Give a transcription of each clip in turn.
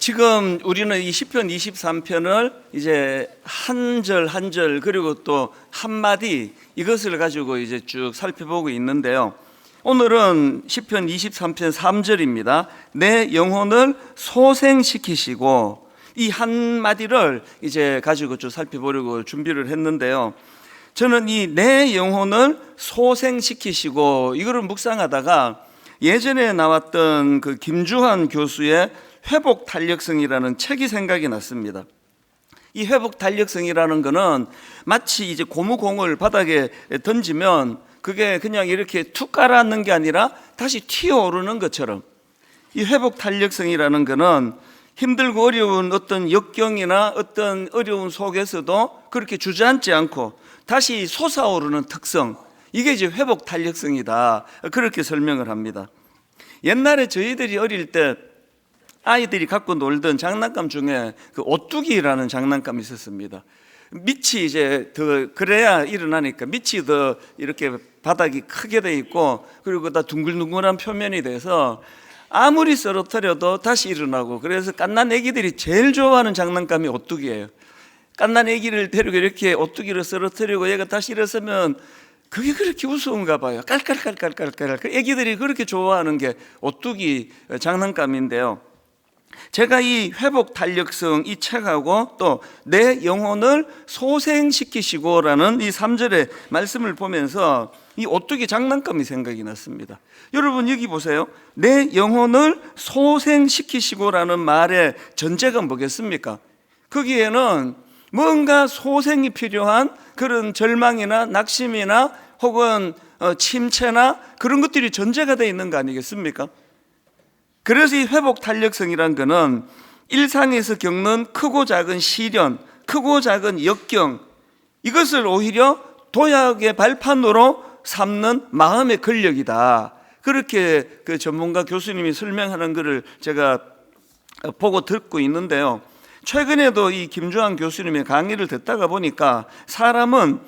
지금 우리는 이 시편 23편을 이제 한 절 한 절 그리고 또 한마디 이것을 가지고 이제 쭉 살펴보고 있는데요. 오늘은 시편 23편 3절입니다. 내 영혼을 소생시키시고, 이 한마디를 이제 가지고 쭉 살펴보려고 준비를 했는데요. 저는 이 내 영혼을 소생시키시고 이거를 묵상하다가 예전에 나왔던 그 김주환 교수의 회복 탄력성이라는 책이 생각이 났습니다. 이 회복 탄력성이라는 거는 마치 이제 고무공을 바닥에 던지면 그게 그냥 이렇게 툭 깔아앉는 게 아니라 다시 튀어오르는 것처럼, 이 회복 탄력성이라는 거는 힘들고 어려운 어떤 역경이나 어떤 어려운 속에서도 그렇게 주저앉지 않고 다시 솟아오르는 특성, 이게 이제 회복 탄력성이다, 그렇게 설명을 합니다. 옛날에 저희들이 어릴 때 아이들이 갖고 놀던 장난감 중에 그 오뚜기라는 장난감이 있었습니다. 밑이 이제 더 그래야 일어나니까 밑이 더 이렇게 바닥이 크게 돼 있고, 그리고 다 둥글둥글한 표면이 돼서 아무리 쓰러뜨려도 다시 일어나고, 그래서 갓난 애기들이 제일 좋아하는 장난감이 오뚜기예요. 갓난 애기를 데리고 이렇게 오뚜기를 쓰러뜨리고 얘가 다시 일어서면 그게 그렇게 우스운가 봐요. 깔깔깔깔깔깔. 그 애기들이 그렇게 좋아하는 게 오뚜기 장난감인데요. 제가 이 회복 탄력성 이 책하고 또 내 영혼을 소생시키시고라는 이 3절의 말씀을 보면서 이 오뚜기 장난감이 생각이 났습니다. 여러분 여기 보세요. 내 영혼을 소생시키시고라는 말의 전제가 뭐겠습니까? 거기에는 뭔가 소생이 필요한 그런 절망이나 낙심이나 혹은 침체나 그런 것들이 전제가 되어 있는 거 아니겠습니까? 그래서 이 회복 탄력성이란 거는 일상에서 겪는 크고 작은 시련, 크고 작은 역경, 이것을 오히려 도약의 발판으로 삼는 마음의 권력이다, 그렇게 그 전문가 교수님이 설명하는 것을 제가 보고 듣고 있는데요. 최근에도 이 김주환 교수님의 강의를 듣다가 보니까 사람은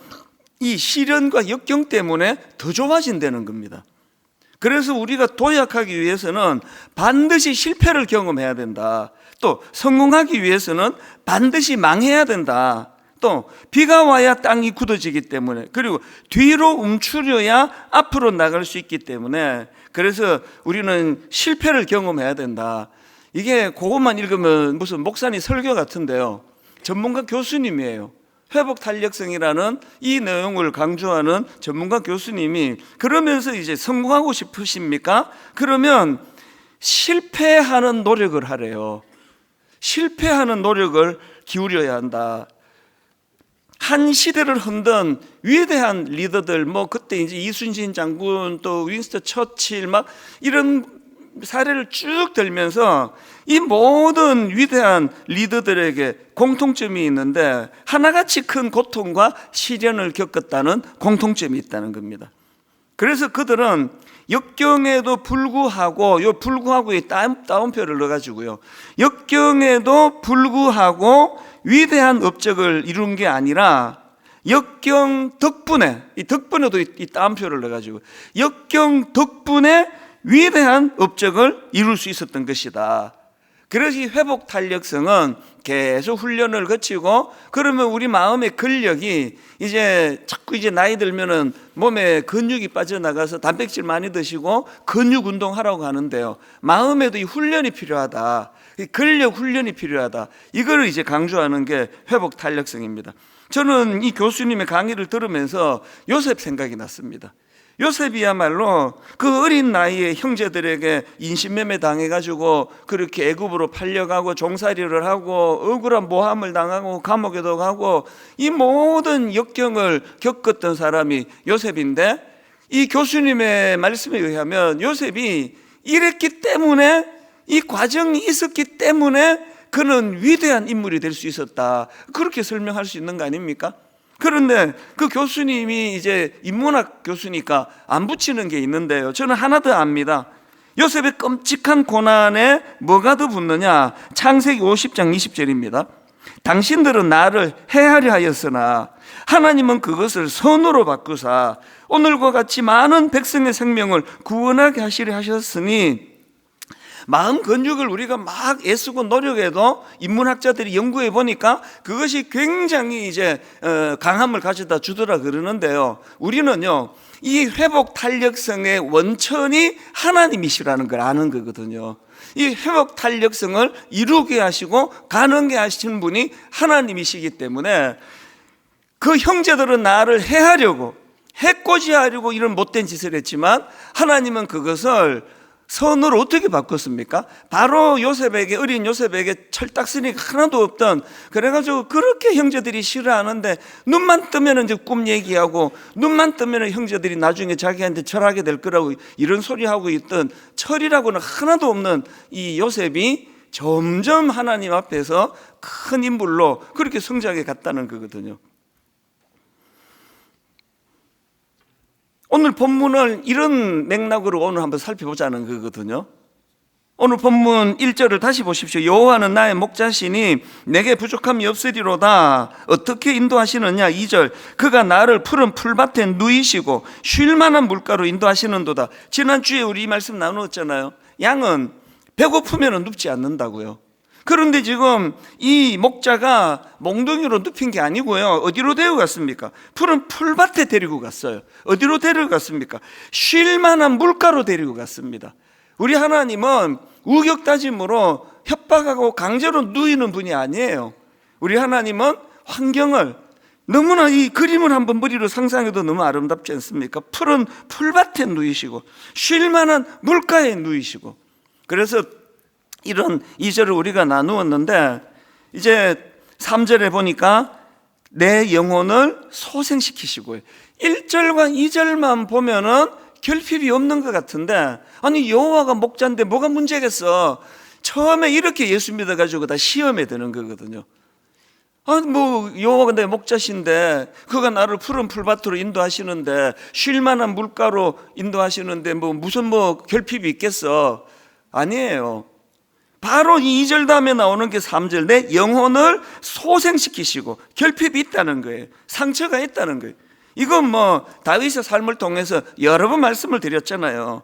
이 시련과 역경 때문에 더 좋아진다는 겁니다. 그래서 우리가 도약하기 위해서는 반드시 실패를 경험해야 된다. 또 성공하기 위해서는 반드시 망해야 된다. 또 비가 와야 땅이 굳어지기 때문에, 그리고 뒤로 움츠려야 앞으로 나갈 수 있기 때문에, 그래서 우리는 실패를 경험해야 된다. 이게 그것만 읽으면 무슨 목사님 설교 같은데요. 전문가 교수님이에요. 회복 탄력성이라는 이 내용을 강조하는 전문가 교수님이 그러면서 이제 성공하고 싶으십니까? 그러면 실패하는 노력을 하래요. 실패하는 노력을 기울여야 한다. 한 시대를 흔든 위대한 리더들, 뭐 그때 이제 이순신 장군 또 윈스턴 처칠 막 이런 사례를 쭉 들면서 이 모든 위대한 리더들에게 공통점이 있는데 하나같이 큰 고통과 시련을 겪었다는 공통점이 있다는 겁니다. 그래서 그들은 역경에도 불구하고, 요 불구하고에 따옴표를 넣어가지고요, 역경에도 불구하고 위대한 업적을 이룬 게 아니라 역경 덕분에, 이 덕분에도 이 따옴표를 넣어가지고 역경 덕분에 위대한 업적을 이룰 수 있었던 것이다. 그래서 이 회복 탄력성은 계속 훈련을 거치고, 그러면 우리 마음의 근력이 이제 자꾸 이제 나이 들면은 몸에 근육이 빠져나가서 단백질 많이 드시고 근육 운동하라고 하는데요. 마음에도 이 훈련이 필요하다. 이 근력 훈련이 필요하다. 이거를 이제 강조하는 게 회복 탄력성입니다. 저는 이 교수님의 강의를 들으면서 요셉 생각이 났습니다. 요셉이야말로 그 어린 나이에 형제들에게 인신매매 당해가지고 그렇게 애굽으로 팔려가고 종살이를 하고 억울한 모함을 당하고 감옥에도 가고 이 모든 역경을 겪었던 사람이 요셉인데, 이 교수님의 말씀에 의하면 요셉이 이랬기 때문에, 이 과정이 있었기 때문에 그는 위대한 인물이 될 수 있었다, 그렇게 설명할 수 있는 거 아닙니까? 그런데 그 교수님이 이제 인문학 교수니까 안 붙이는 게 있는데요. 저는 하나 더 압니다. 요셉의 끔찍한 고난에 뭐가 더 붙느냐? 창세기 50장 20절입니다. 당신들은 나를 해하려 하였으나 하나님은 그것을 선으로 바꾸사 오늘과 같이 많은 백성의 생명을 구원하게 하시려 하셨으니 마음 근육을 우리가 막 애쓰고 노력해도 인문학자들이 연구해 보니까 그것이 굉장히 이제 강함을 가져다 주더라 그러는데요. 우리는요, 이 회복 탄력성의 원천이 하나님이시라는 걸 아는 거거든요. 이 회복 탄력성을 이루게 하시고 가능하게 하시는 분이 하나님이시기 때문에 그 형제들은 나를 해하려고, 해코지하려고 이런 못된 짓을 했지만 하나님은 그것을 선으로 어떻게 바꿨습니까? 바로 요셉에게, 어린 요셉에게 철딱서니가 하나도 없던, 그래가지고 그렇게 형제들이 싫어하는데 눈만 뜨면 이제 꿈 얘기하고 눈만 뜨면 형제들이 나중에 자기한테 절하게 될 거라고 이런 소리 하고 있던, 철이라고는 하나도 없는 이 요셉이 점점 하나님 앞에서 큰 인물로 그렇게 성장해 갔다는 거거든요. 오늘 본문을 이런 맥락으로 오늘 한번 살펴보자는 거거든요. 오늘 본문 1절을 다시 보십시오. 여호와는 나의 목자시니 내게 부족함이 없으리로다. 어떻게 인도하시느냐? 2절, 그가 나를 푸른 풀밭에 누이시고 쉴 만한 물가로 인도하시는도다. 지난주에 우리 이 말씀 나누었잖아요. 양은 배고프면 눕지 않는다고요. 그런데 지금 이 목자가 몽둥이로 눕힌 게 아니고요. 어디로 데려갔습니까? 푸른 풀밭에 데리고 갔어요. 어디로 데려갔습니까? 쉴 만한 물가로 데리고 갔습니다. 우리 하나님은 우격다짐으로 협박하고 강제로 누이는 분이 아니에요. 우리 하나님은 환경을, 너무나 이 그림을 한번 머리로 상상해도 너무 아름답지 않습니까? 푸른 풀밭에 누이시고 쉴 만한 물가에 누이시고. 그래서 이런 2절을 우리가 나누었는데, 이제 3절에 보니까 내 영혼을 소생시키시고요. 1절과 2절만 보면은 결핍이 없는 것 같은데, 아니 여호와가 목자인데 뭐가 문제겠어? 처음에 이렇게 예수 믿어가지고 다 시험에 드는 거거든요. 아니 뭐 여호와가 내 목자신데 그가 나를 푸른 풀밭으로 인도하시는데 쉴 만한 물가로 인도하시는데 무슨 결핍이 있겠어? 아니에요. 바로 이 2절 다음에 나오는 게 3절, 내 영혼을 소생시키시고. 결핍이 있다는 거예요. 상처가 있다는 거예요. 이건 다윗의 삶을 통해서 여러 번 말씀을 드렸잖아요.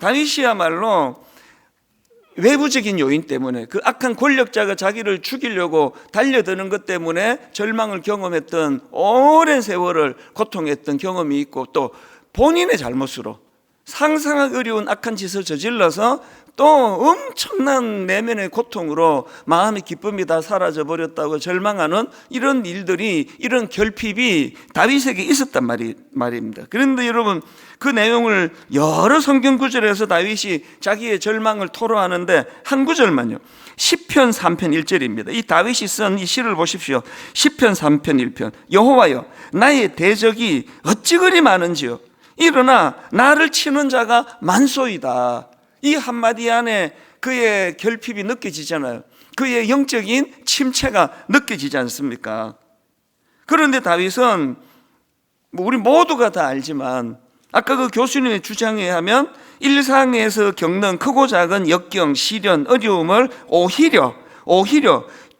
다윗이야말로 외부적인 요인 때문에, 그 악한 권력자가 자기를 죽이려고 달려드는 것 때문에 절망을 경험했던, 오랜 세월을 고통했던 경험이 있고, 또 본인의 잘못으로 상상하기 어려운 악한 짓을 저질러서 또 엄청난 내면의 고통으로 마음의 기쁨이 다 사라져 버렸다고 절망하는 이런 일들이, 이런 결핍이 다윗에게 있었단 말입니다. 그런데 여러분, 그 내용을 여러 성경 구절에서 다윗이 자기의 절망을 토로하는데 한 구절만요, 시편 3편 1절입니다. 이 다윗이 쓴 이 시를 보십시오. 시편 3편 1편, 여호와여 나의 대적이 어찌 그리 많은지요, 일어나 나를 치는 자가 만소이다. 이 한마디 안에 그의 결핍이 느껴지잖아요. 그의 영적인 침체가 느껴지지 않습니까? 그런데 다윗은 우리 모두가 다 알지만, 아까 그 교수님의 주장에 의하면 일상에서 겪는 크고 작은 역경, 시련, 어려움을 오히려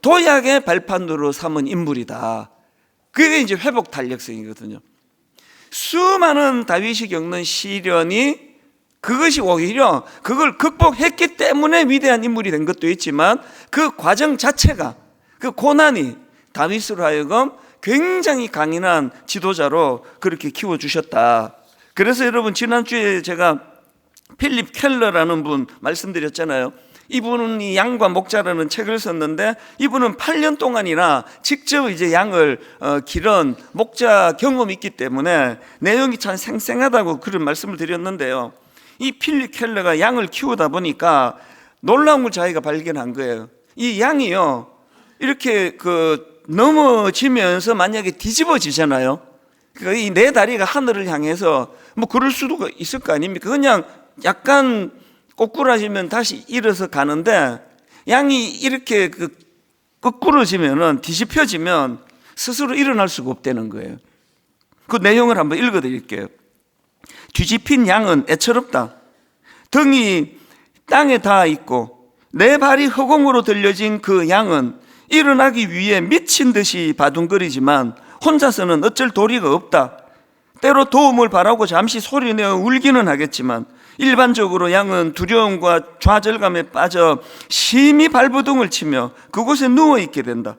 도약의 발판으로 삼은 인물이다. 그게 이제 회복 탄력성이거든요. 수많은 다윗이 겪는 시련이, 그것이 오히려 그걸 극복했기 때문에 위대한 인물이 된 것도 있지만, 그 과정 자체가, 그 고난이 다윗으로 하여금 굉장히 강인한 지도자로 그렇게 키워주셨다. 그래서 여러분, 지난주에 제가 필립 켈러라는 분 말씀드렸잖아요. 이분은 이 양과 목자라는 책을 썼는데, 이분은 8년 동안이나 직접 이제 양을 기른 목자 경험이 있기 때문에 내용이 참 생생하다고 그런 말씀을 드렸는데요. 이 필립 켈러가 양을 키우다 보니까 놀라운 걸 자기가 발견한 거예요. 이 양이요, 이렇게 넘어지면서 만약에 뒤집어지잖아요. 그러니까 이 네 다리가 하늘을 향해서 그럴 수도 있을 거 아닙니까? 그냥 약간 꼬꾸라지면 다시 일어서 가는데, 양이 이렇게 거꾸러지면은, 뒤집혀지면 스스로 일어날 수가 없다는 거예요. 그 내용을 한번 읽어 드릴게요. 뒤집힌 양은 애처롭다. 등이 땅에 닿아 있고 내 발이 허공으로 들려진 그 양은 일어나기 위해 미친 듯이 바둥거리지만 혼자서는 어쩔 도리가 없다. 때로 도움을 바라고 잠시 소리내어 울기는 하겠지만 일반적으로 양은 두려움과 좌절감에 빠져 심히 발버둥을 치며 그곳에 누워 있게 된다.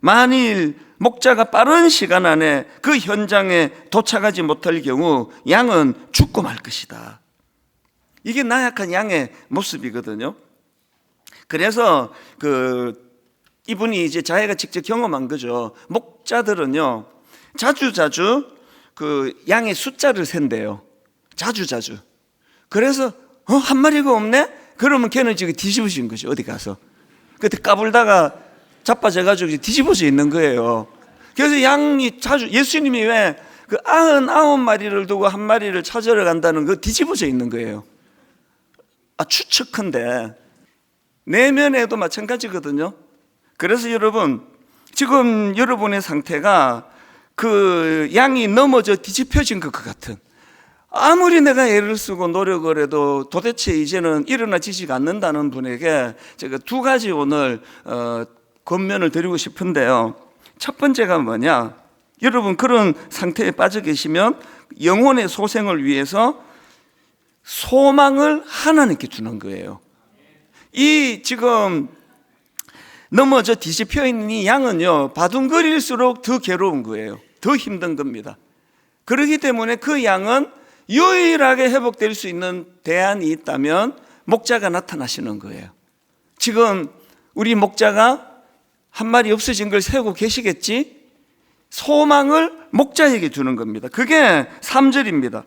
만일 목자가 빠른 시간 안에 그 현장에 도착하지 못할 경우 양은 죽고 말 것이다. 이게 나약한 양의 모습이거든요. 그래서 이분이 이제 자기가 직접 경험한 거죠. 목자들은요, 자주자주 양의 숫자를 센대요. 자주자주. 그래서 한 마리가 없네? 그러면 걔는 지금 뒤집어진 거죠. 어디 가서. 그때 까불다가 자빠져가지고 뒤집어져 있는 거예요. 그래서 양이 자주, 예수님이 왜 99마리를 두고 한 마리를 찾으러 간다는 거 뒤집어져 있는 거예요. 추측한데 내면에도 마찬가지거든요. 그래서 여러분, 지금 여러분의 상태가 양이 넘어져 뒤집혀진 것 같은, 아무리 내가 애를 쓰고 노력을 해도 도대체 이제는 일어나지지가 않는다는 분에게 제가 두 가지 오늘 권면을 드리고 싶은데요. 첫 번째가 뭐냐, 여러분 그런 상태에 빠져 계시면 영혼의 소생을 위해서 소망을 하나님께 주는 거예요. 이 지금 넘어져 뒤집혀 있는 이 양은요, 바둥거릴수록 더 괴로운 거예요. 더 힘든 겁니다. 그렇기 때문에 그 양은 유일하게 회복될 수 있는 대안이 있다면 목자가 나타나시는 거예요. 지금 우리 목자가 한 마리 없어진 걸 세우고 계시겠지? 소망을 목자에게 주는 겁니다. 그게 3절입니다.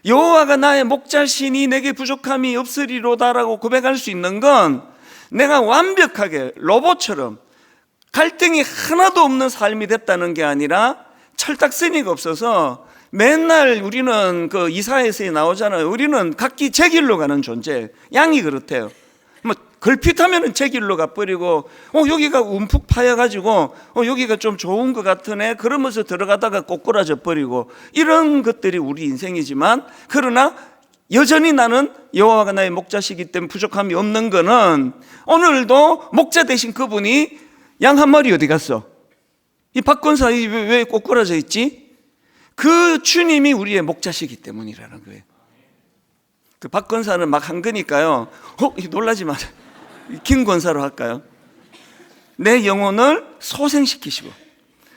여호와가 나의 목자시니 내게 부족함이 없으리로다라고 고백할 수 있는 건, 내가 완벽하게 로봇처럼 갈등이 하나도 없는 삶이 됐다는 게 아니라 철딱서니가 없어서 맨날 우리는 이사야서에 나오잖아요. 우리는 각기 제 길로 가는 존재. 양이 그렇대요. 걸핏하면 제 길로 가버리고, 여기가 움푹 파여가지고, 여기가 좀 좋은 것 같으네. 그러면서 들어가다가 꼬꾸라져 버리고, 이런 것들이 우리 인생이지만, 그러나 여전히 나는 여호와가 나의 목자시기 때문에 부족함이 없는 거는, 오늘도 목자 대신 그분이 양 한 마리 어디 갔어? 이 박권사 왜 꼬꾸라져 있지? 그 주님이 우리의 목자시기 때문이라는 거예요. 그 박권사는 막 한 거니까요. 놀라지 마세요. 김 권사로 할까요? 내 영혼을 소생시키시고.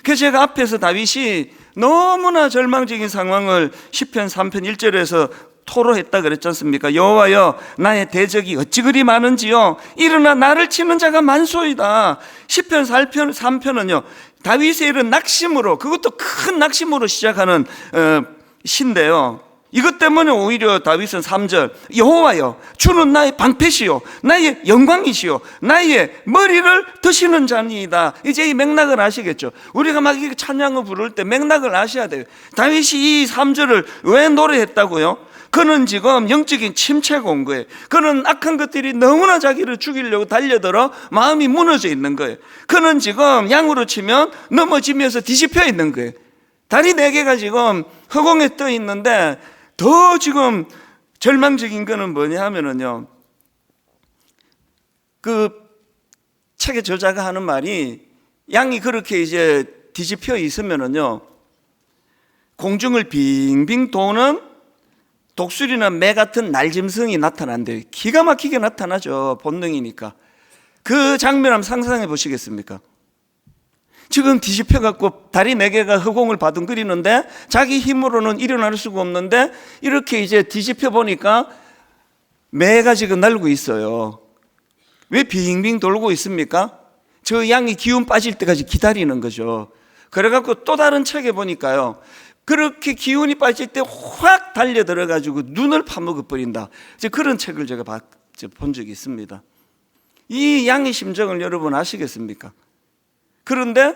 그래서 제가 앞에서 다윗이 너무나 절망적인 상황을 시편 3편 1절에서 토로했다 그랬지 않습니까? 여호와여, 나의 대적이 어찌 그리 많은지요, 일어나 나를 치는 자가 많소이다. 시편 3편은요 다윗의 이런 낙심으로, 그것도 큰 낙심으로 시작하는 시인데요, 이것 때문에 오히려 다윗은 3절, 여호와여, 주는 나의 방패시요 나의 영광이시요 나의 머리를 드시는 자니이다. 이제 이 맥락을 아시겠죠? 우리가 막 이렇게 찬양을 부를 때 맥락을 아셔야 돼요. 다윗이 이 3절을 왜 노래했다고요? 그는 지금 영적인 침체가 온 거예요. 그는 악한 것들이 너무나 자기를 죽이려고 달려들어 마음이 무너져 있는 거예요. 그는 지금 양으로 치면 넘어지면서 뒤집혀 있는 거예요. 다리 4개가 지금 허공에 떠 있는데, 더 지금 절망적인 거는 뭐냐 하면은요, 그 책의 저자가 하는 말이, 양이 그렇게 이제 뒤집혀 있으면은요, 공중을 빙빙 도는 독수리나 매 같은 날짐승이 나타난대요. 기가 막히게 나타나죠. 본능이니까. 그 장면 한번 상상해 보시겠습니까? 지금 뒤집혀갖고 다리 4개가 허공을 바둥거리는데 자기 힘으로는 일어날 수가 없는데, 이렇게 이제 뒤집혀 보니까 매가 지금 날고 있어요. 왜 빙빙 돌고 있습니까? 저 양이 기운 빠질 때까지 기다리는 거죠. 그래갖고 또 다른 책에 보니까요, 그렇게 기운이 빠질 때 확 달려 들어가지고 눈을 파먹어 버린다. 그런 책을 제가 본 적이 있습니다. 이 양의 심정을 여러분 아시겠습니까? 그런데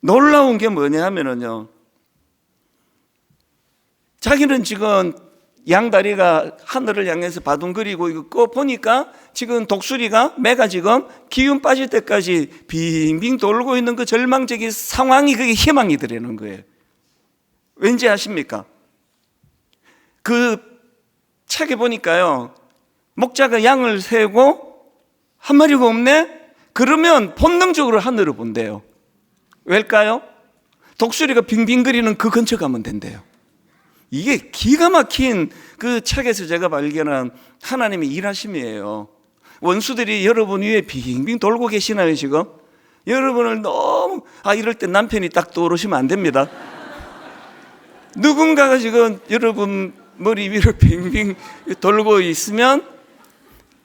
놀라운 게 뭐냐 하면은요, 자기는 지금 양다리가 하늘을 향해서 바둥거리고 있고, 보니까 지금 독수리가, 매가 지금 기운 빠질 때까지 빙빙 돌고 있는 그 절망적인 상황이, 그게 희망이 되는 거예요. 왠지 아십니까? 그 책에 보니까요, 목자가 양을 세고 한 마리가 없네? 그러면 본능적으로 하늘을 본대요. 왜일까요? 독수리가 빙빙거리는 그 근처 가면 된대요. 이게 기가 막힌 그 책에서 제가 발견한 하나님의 일하심이에요. 원수들이 여러분 위에 빙빙 돌고 계시나요 지금? 여러분을 너무 이럴 때 남편이 딱 떠오르시면 안 됩니다. 누군가가 지금 여러분 머리 위를 빙빙 돌고 있으면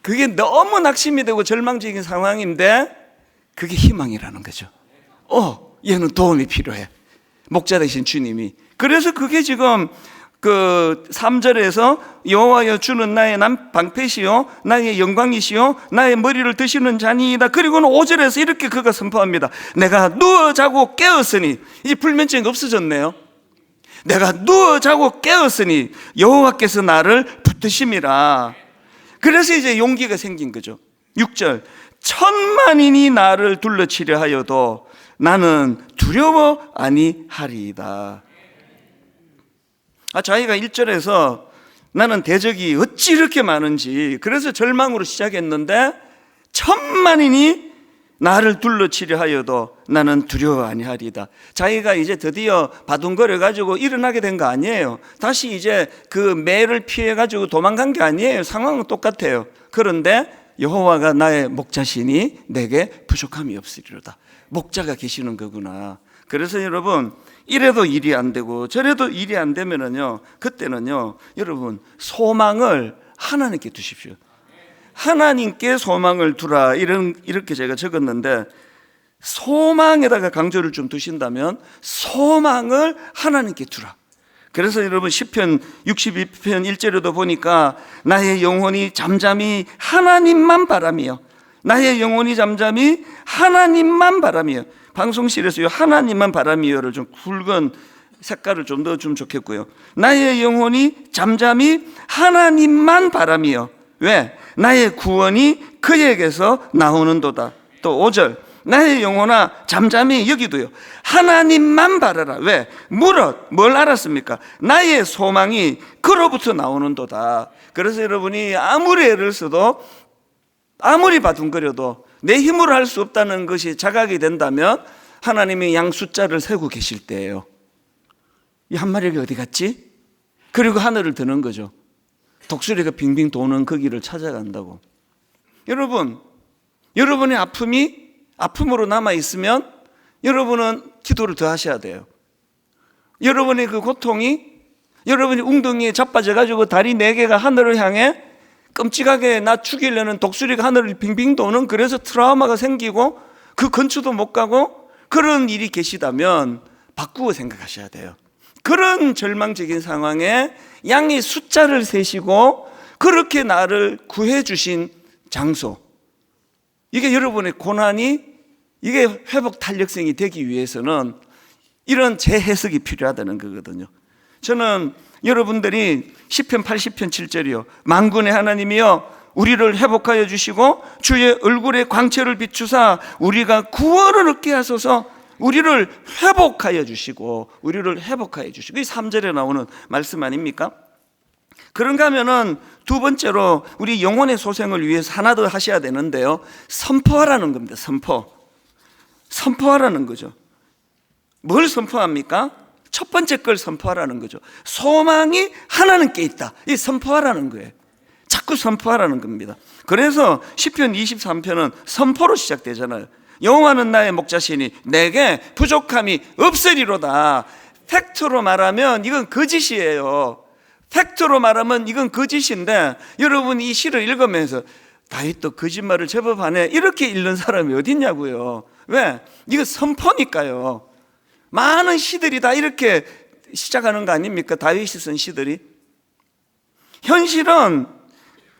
그게 너무 낙심이 되고 절망적인 상황인데 그게 희망이라는 거죠. 얘는 도움이 필요해. 목자 되신 주님이. 그래서 그게 지금 그 3절에서 여호와여 주는 나의 방패시요 나의 영광이시요 나의 머리를 드시는 자니이다. 그리고는 5절에서 이렇게 그가 선포합니다. 내가 누워 자고 깨었으니, 이 불면증이 없어졌네요. 내가 누워 자고 깨었으니 여호와께서 나를 붙드심이라. 그래서 이제 용기가 생긴 거죠. 6절, 천만인이 나를 둘러치려 하여도 나는 두려워 아니하리이다. 자기가 1절에서 나는 대적이 어찌 이렇게 많은지, 그래서 절망으로 시작했는데 천만인이 나를 둘러치려 하여도 나는 두려워 아니하리이다. 자기가 이제 드디어 바둥거려 가지고 일어나게 된 거 아니에요. 다시 이제 그 매를 피해 가지고 도망간 게 아니에요. 상황은 똑같아요. 그런데 여호와가 나의 목자시니 내게 부족함이 없으리로다. 목자가 계시는 거구나. 그래서 여러분, 이래도 일이 안 되고 저래도 일이 안 되면은요, 그때는요, 여러분 소망을 하나님께 두십시오. 하나님께 소망을 두라. 이렇게 제가 적었는데, 소망에다가 강조를 좀 두신다면 소망을 하나님께 두라. 그래서 여러분 시편 62편 1절에도 보니까 나의 영혼이 잠잠히 하나님만 바라며, 나의 영혼이 잠잠히 하나님만 바라며, 방송실에서 하나님만 바라며를 좀 굵은 색깔을 좀 넣어주면 좋겠고요. 나의 영혼이 잠잠히 하나님만 바라며. 왜? 나의 구원이 그에게서 나오는도다. 또 5절, 나의 영혼아 잠잠히, 여기도요, 하나님만 바라라. 왜? 뭘 알았습니까? 나의 소망이 그로부터 나오는도다. 그래서 여러분이 아무리 애를 써도, 아무리 바둥거려도 내 힘으로 할 수 없다는 것이 자각이 된다면 하나님이 양 숫자를 세고 계실 때예요. 이 한 마리가 어디 갔지? 그리고 하늘을 드는 거죠. 독수리가 빙빙 도는 그 길을 찾아간다고. 여러분, 여러분의 아픔이 아픔으로 남아있으면 여러분은 기도를 더 하셔야 돼요. 여러분의 그 고통이 여러분이 웅덩이에 자빠져가지고 다리 4개가 하늘을 향해 끔찍하게 나 죽이려는 독수리가 하늘을 빙빙 도는, 그래서 트라우마가 생기고 그 근처도 못 가고 그런 일이 계시다면 바꾸어 생각하셔야 돼요. 그런 절망적인 상황에 양의 숫자를 세시고 그렇게 나를 구해 주신 장소, 이게 여러분의 고난이 이게 회복 탄력성이 되기 위해서는 이런 재해석이 필요하다는 거거든요. 저는 여러분들이 시편 80편 7절이요, 만군의 하나님이여 우리를 회복하여 주시고 주의 얼굴의 광채를 비추사 우리가 구원을 얻게 하소서. 우리를 회복하여 주시고, 우리를 회복하여 주시고, 이 3절에 나오는 말씀 아닙니까? 그런가 하면은 두 번째로 우리 영혼의 소생을 위해서 하나 더 하셔야 되는데요, 선포하라는 겁니다. 선포하라는 거죠. 뭘 선포합니까? 첫 번째 걸 선포하라는 거죠. 소망이 하나님께 있다. 이 선포하라는 거예요. 자꾸 선포하라는 겁니다. 그래서 시편 23편은 선포로 시작되잖아요. 여호와는 나의 목자시니 내게 부족함이 없으리로다. 팩트로 말하면 이건 거짓이에요. 팩트로 말하면 이건 거짓인데, 여러분 이 시를 읽으면서 다윗도 거짓말을 제법 하네, 이렇게 읽는 사람이 어디 있냐고요. 왜? 이거 선포니까요. 많은 시들이 다 이렇게 시작하는 거 아닙니까? 다윗이 쓴 시들이. 현실은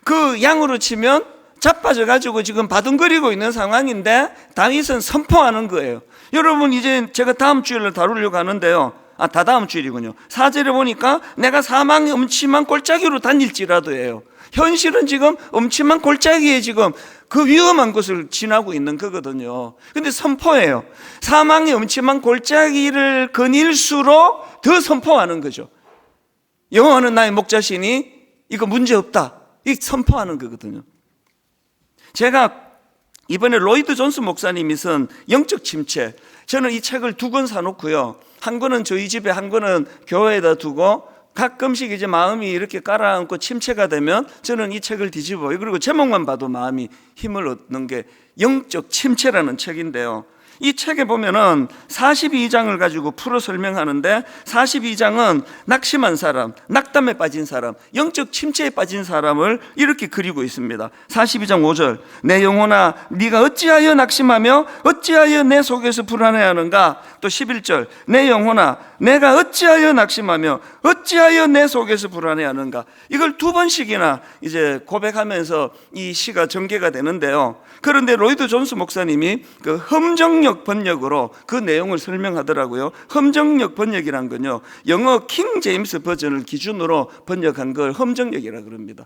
그 양으로 치면 자빠져가지고 지금 바둥거리고 있는 상황인데 다윗은 선포하는 거예요. 여러분, 이제 제가 다음 주일을 다루려고 하는데요, 다 다음 주일이군요. 4절에 보니까 내가 사망의 음침한 골짜기로 다닐지라도예요. 현실은 지금 음침한 골짜기에 지금 그 위험한 곳을 지나고 있는 거거든요. 근데 선포예요. 사망의 음침한 골짜기를 거닐수록 더 선포하는 거죠. 여호와는 나의 목자시니 이거 문제없다, 이 선포하는 거거든요. 제가 이번에 로이드 존스 목사님이 쓴 영적 침체, 저는 이 책을 2권 사놓고요, 한 권은 저희 집에, 한 권은 교회에다 두고 가끔씩 이제 마음이 이렇게 가라앉고 침체가 되면 저는 이 책을 뒤집어요. 그리고 제목만 봐도 마음이 힘을 얻는 게 영적 침체라는 책인데요. 이 책에 보면은 42장을 가지고 풀어 설명하는데 42장은 낙심한 사람, 낙담에 빠진 사람, 영적 침체에 빠진 사람을 이렇게 그리고 있습니다. 42장 5절, 내 영혼아 네가 어찌하여 낙심하며 어찌하여 내 속에서 불안해하는가. 또 11절, 내 영혼아 내가 어찌하여 낙심하며 어찌하여 내 속에서 불안해하는가. 이걸 두 번씩이나 이제 고백하면서 이 시가 전개가 되는데요. 그런데 로이드 존스 목사님이 그 험정력 번역으로 그 내용을 설명하더라고요. 험정력 번역이란 건요, 영어 킹 제임스 버전을 기준으로 번역한 걸 험정력이라 그럽니다.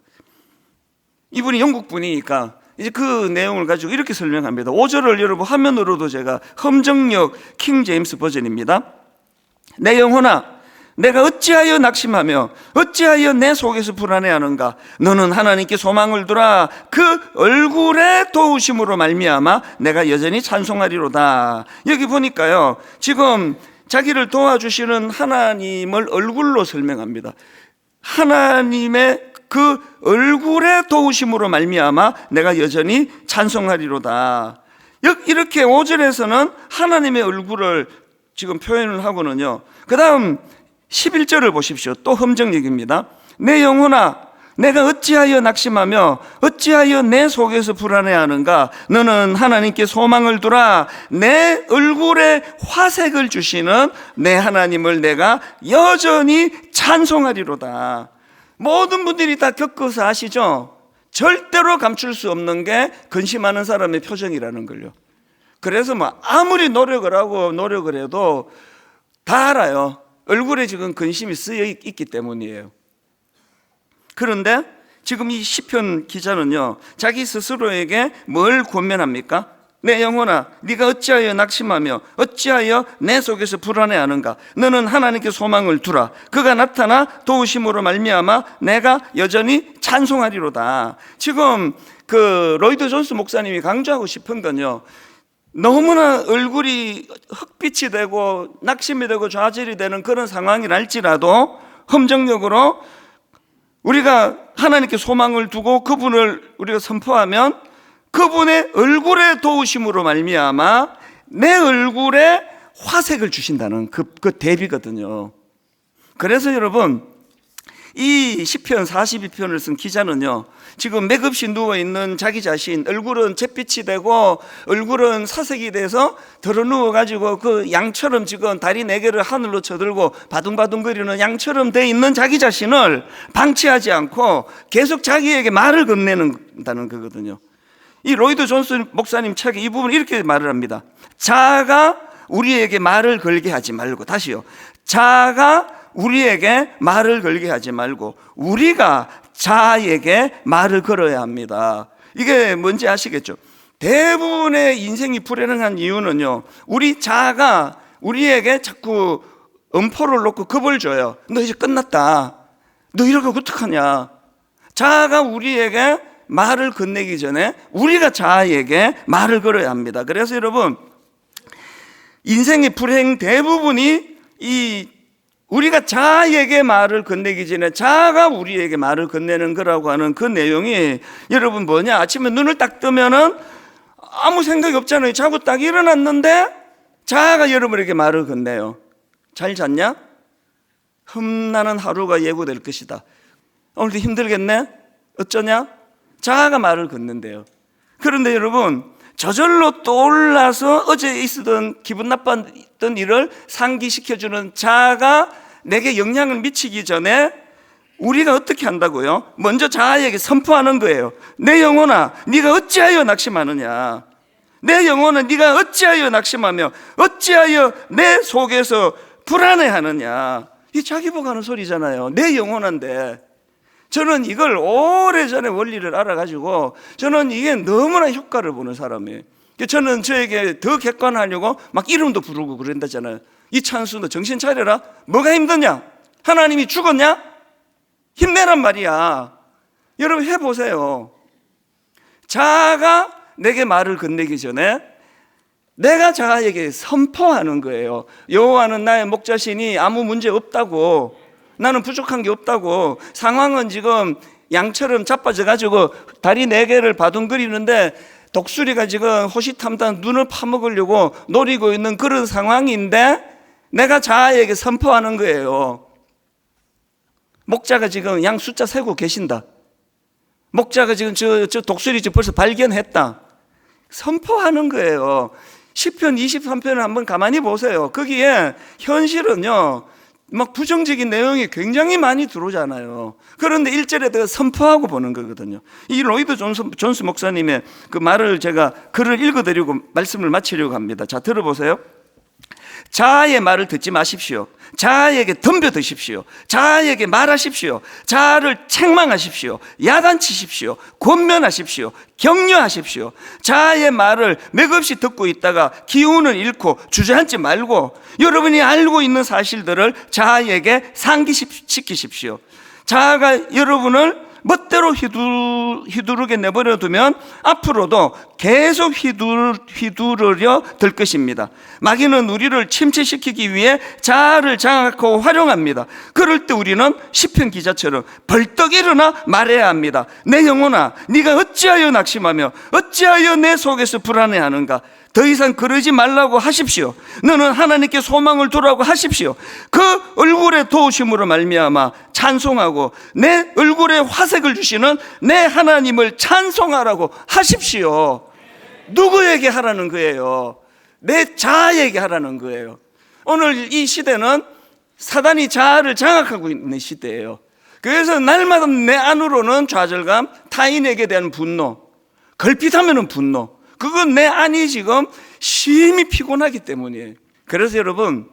이분이 영국 분이니까 이제 그 내용을 가지고 이렇게 설명합니다. 5절을 여러분 화면으로도 제가 험정력 킹 제임스 버전입니다. 내 영혼아 내가 어찌하여 낙심하며 어찌하여 내 속에서 불안해하는가. 너는 하나님께 소망을 두라. 그 얼굴의 도우심으로 말미암아 내가 여전히 찬송하리로다. 여기 보니까요, 지금 자기를 도와주시는 하나님을 얼굴로 설명합니다. 하나님의 그 얼굴의 도우심으로 말미암아 내가 여전히 찬송하리로다. 이렇게 5절에서는 하나님의 얼굴을 지금 표현을 하고는요, 그 다음 11절을 보십시오. 또 험정력입니다. 내 영혼아 내가 어찌하여 낙심하며 어찌하여 내 속에서 불안해하는가. 너는 하나님께 소망을 두라. 내 얼굴에 화색을 주시는 내 하나님을 내가 여전히 찬송하리로다. 모든 분들이 다 겪어서 아시죠? 절대로 감출 수 없는 게 근심하는 사람의 표정이라는 걸요. 그래서 뭐 아무리 노력을 하고 노력을 해도 다 알아요. 얼굴에 지금 근심이 쓰여 있기 때문이에요. 그런데 지금 이 시편 기자는요, 자기 스스로에게 뭘 권면합니까? 내 영혼아 네가 어찌하여 낙심하며 어찌하여 내 속에서 불안해하는가. 너는 하나님께 소망을 두라. 그가 나타나 도우심으로 말미암아 내가 여전히 찬송하리로다. 지금 그 로이드 존스 목사님이 강조하고 싶은 건요, 너무나 얼굴이 흑빛이 되고 낙심이 되고 좌절이 되는 그런 상황이랄지라도 험정력으로 우리가 하나님께 소망을 두고 그분을 우리가 선포하면 그분의 얼굴의 도우심으로 말미암아 내 얼굴에 화색을 주신다는 그 대비거든요. 그래서 여러분, 이 시편 42편을 쓴 기자는요, 지금 맥없이 누워있는 자기 자신, 얼굴은 잿빛이 되고 얼굴은 사색이 돼서 들어 누워가지고 그 양처럼 지금 다리 4개를 하늘로 쳐들고 바둥바둥거리는 양처럼 돼 있는 자기 자신을 방치하지 않고 계속 자기에게 말을 건네는다는 거거든요. 이 로이드 존스 목사님 책에 이 부분 이렇게 말을 합니다. 자아가 우리에게 말을 걸게 하지 말고, 다시요, 자아가 우리에게 말을 걸게 하지 말고 우리가 자아에게 말을 걸어야 합니다. 이게 뭔지 아시겠죠? 대부분의 인생이 불행한 이유는요, 우리 자아가 우리에게 자꾸 엄포를 놓고 겁을 줘요. 너 이제 끝났다. 너 이러고 어떡하냐. 자아가 우리에게 말을 건네기 전에 우리가 자아에게 말을 걸어야 합니다. 그래서 여러분, 인생의 불행 대부분이 우리가 자아에게 말을 건네기 전에 자아가 우리에게 말을 건네는 거라고 하는 그 내용이 여러분 뭐냐? 아침에 눈을 딱 뜨면은 아무 생각이 없잖아요. 자고 딱 일어났는데 자아가 여러분에게 말을 건네요. 잘 잤냐? 험난한 하루가 예고될 것이다. 오늘도 힘들겠네? 어쩌냐? 자아가 말을 건넨대요. 그런데 여러분, 저절로 떠올라서 어제 있었던 기분 나빴던 일을 상기시켜주는 자아가 내게 영향을 미치기 전에 우리가 어떻게 한다고요? 먼저 자아에게 선포하는 거예요. 내 영혼아 네가 어찌하여 낙심하느냐. 내 영혼아 네가 어찌하여 낙심하며 어찌하여 내 속에서 불안해하느냐. 이 자기 보고하는 소리잖아요. 내 영혼한데. 저는 이걸 오래전에 원리를 알아가지고 저는 이게 너무나 효과를 보는 사람이에요. 저는 저에게 더 객관하려고 막 이름도 부르고 그런다잖아요. 이찬수 너 정신 차려라. 뭐가 힘드냐? 하나님이 죽었냐? 힘내란 말이야. 여러분 해보세요. 자아가 내게 말을 건네기 전에 내가 자아에게 선포하는 거예요. 여호와는 나의 목자시니 아무 문제 없다고. 나는 부족한 게 없다고. 상황은 지금 양처럼 자빠져 가지고 다리 4개를 바둥거리는데 독수리가 지금 호시탐탐 눈을 파먹으려고 노리고 있는 그런 상황인데 내가 자아에게 선포하는 거예요. 목자가 지금 양 숫자 세고 계신다. 목자가 지금 저 독수리 지금 벌써 발견했다. 선포하는 거예요. 시편 23편을 한번 가만히 보세요. 거기에 현실은요, 막 부정적인 내용이 굉장히 많이 들어오잖아요. 그런데 1절에 선포하고 보는 거거든요. 이 로이드 존스 목사님의 그 말을 제가 글을 읽어드리고 말씀을 마치려고 합니다. 자, 들어보세요. 자아의 말을 듣지 마십시오. 자아에게 덤벼드십시오. 자아에게 말하십시오. 자아를 책망하십시오. 야단치십시오. 권면하십시오. 격려하십시오. 자아의 말을 맥없이 듣고 있다가 기운을 잃고 주저앉지 말고 여러분이 알고 있는 사실들을 자아에게 상기시키십시오. 자아가 여러분을 멋대로 휘두르게 내버려 두면 앞으로도 계속 휘두르려 들 것입니다. 마귀는 우리를 침체시키기 위해 자아를 장악하고 활용합니다. 그럴 때 우리는 시편 기자처럼 벌떡 일어나 말해야 합니다. 내 영혼아, 네가 어찌하여 낙심하며 어찌하여 내 속에서 불안해하는가. 더 이상 그러지 말라고 하십시오. 너는 하나님께 소망을 두라고 하십시오. 그 얼굴의 도우심으로 말미암아 찬송하고 내 얼굴에 화색을 주시는 내 하나님을 찬송하라고 하십시오. 누구에게 하라는 거예요? 내 자아에게 하라는 거예요. 오늘 이 시대는 사단이 자아를 장악하고 있는 시대예요. 그래서 날마다 내 안으로는 좌절감, 타인에게 대한 분노, 걸핏하면 분노, 그건 내 안이 지금 심히 피곤하기 때문이에요. 그래서 여러분,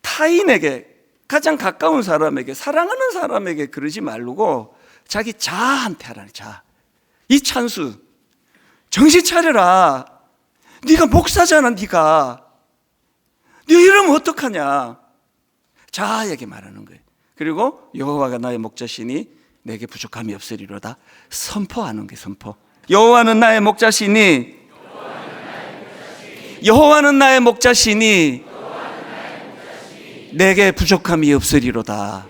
타인에게, 가장 가까운 사람에게, 사랑하는 사람에게 그러지 말고 자기 자아한테 하라는. 자아. 이찬수, 정신 차려라. 네가 목사잖아. 네가 이러면 어떡하냐. 자아에게 말하는 거예요. 그리고 여호와가 나의 목자시니 내게 부족함이 없으리로다. 선포하는 게 선포. 여호와는 나의 목자시니 여호와는 나의 목자시니 내게 부족함이 없으리로다.